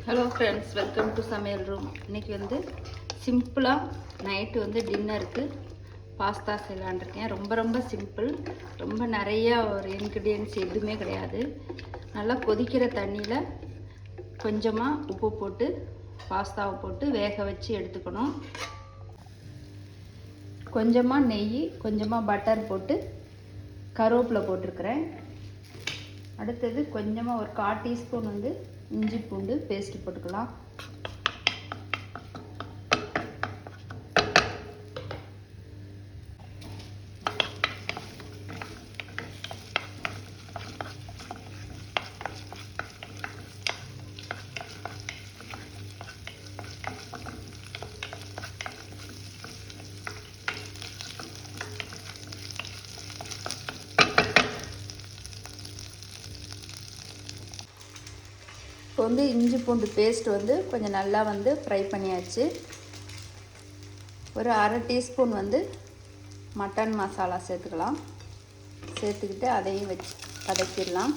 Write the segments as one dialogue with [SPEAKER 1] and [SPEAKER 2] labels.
[SPEAKER 1] Hello friends, welcome to சமையல் room. இன்றைக்கி வந்து சிம்பிளாக நைட்டு டின்னருக்கு பாஸ்தா செய்யலான்ருக்கேன். ரொம்ப சிம்பிள், ரொம்ப நிறையா ஒரு இன்க்ரீடியன்ட்ஸ் எதுவுமே கிடையாது. நல்லா கொதிக்கிற தண்ணியில் கொஞ்சமாக உப்பு போட்டு பாஸ்தாவை போட்டு வேக வச்சு எடுத்துக்கணும். கொஞ்சமாக நெய், கொஞ்சமாக பட்டர் போட்டு கருவேப்பிலை போட்டிருக்கிறேன். அடுத்தது கொஞ்சமாக ஒரு 1/4 டீஸ்பூன் இஞ்சி பூண்டு பேஸ்ட் போட்டுக்கலாம். இப்போ இஞ்சி பூண்டு பேஸ்ட் கொஞ்சம் நல்லா ஃப்ரை பண்ணியாச்சு. ஒரு 1/2 டீஸ்பூன் மட்டன் மசாலா சேர்த்துக்கலாம். சேர்த்துக்கிட்டு அதையும் வச்சு வதக்கிடலாம்.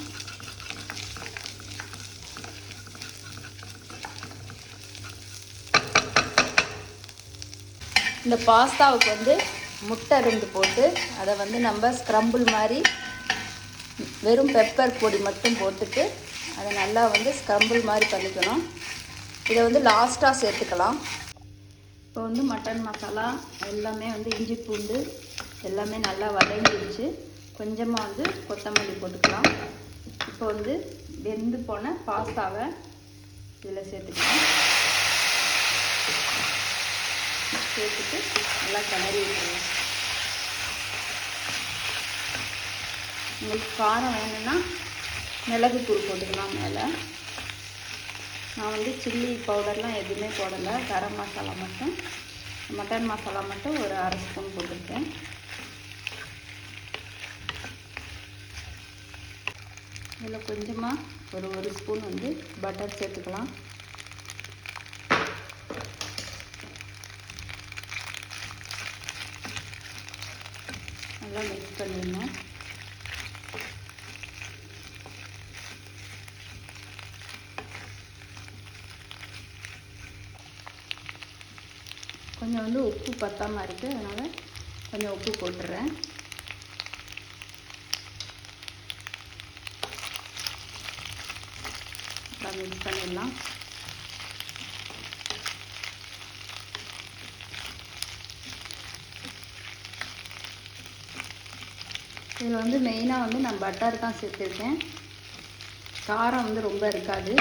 [SPEAKER 1] இந்த பாஸ்தாவுக்கு முட்டை 2 போட்டு அதை நம்ம ஸ்க்ரம்பிள் மாதிரி வெறும் பெப்பர் பொடி மட்டும் போட்டுட்டு அதை நல்லா ஸ்க்ரம்பிள் மாதிரி பண்ணிக்கணும். இதை லாஸ்ட்டாக சேர்த்துக்கலாம். இப்போ மட்டன் மசாலா எல்லாமே இஞ்சி பூண்டு எல்லாமே நல்லா வதங்கிடுச்சு. கொஞ்சமாக கொத்தமல்லி போட்டுக்கலாம். இப்போ வெந்து போன பாஸ்தாவை இதில் சேர்த்துக்கலாம். சேர்த்துட்டு நல்லா கிளறி விட்டுருவோம். உங்களுக்கு காரம் வேணும்னா மிளகுத்தூள் போட்டுக்கலாம் மேலே. நான் சில்லி பவுடர்லாம் எதுவுமே போடலை. கரம் மசாலா மட்டும், மட்டன் மசாலா மட்டும் ஒரு 1/2 ஸ்பூன் போட்டிருக்கேன். இதில் கொஞ்சமாக ஒரு 1 ஸ்பூன் பட்டர் சேர்த்துக்கலாம். நல்லா மிக்ஸ் பண்ணிடணும். கொஞ்சம் உப்பு பத்தாமல் இருக்குது, அதனால் கொஞ்சம் உப்பு போட்டுடுறேன். மிக்ஸ் பண்ணிடலாம். இதில் மெயினாக நான் பட்டர் தான் சேர்த்துருக்கேன். காரம் ரொம்ப இருக்காது.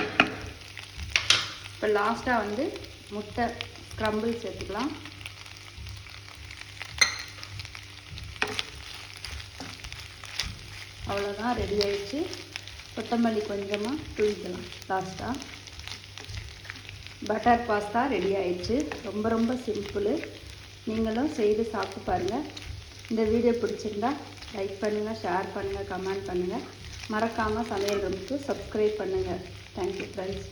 [SPEAKER 1] இப்போ லாஸ்ட்டாக முட்டை ஸ்க்ரம்பிள் சேர்த்துக்கலாம். அவ்வளோதான், ரெடி ஆயிடுச்சு. கொத்தமல்லி கொஞ்சமாக தூவிக்கலாம் லாஸ்ட்டாக. பட்டர் பாஸ்தா ரெடி ஆயிடுச்சு. ரொம்ப சிம்பிள். நீங்களும் செய்து சாப்பிட்டு பாருங்கள். இந்த வீடியோ பிடிச்சிருந்தா லைக் பண்ணுங்கள், ஷேர் பண்ணுங்கள், கமெண்ட் பண்ணுங்கள். மறக்காமல் சமையல் ரூமுக்கு சப்ஸ்கிரைப் பண்ணுங்கள். Thank you friends.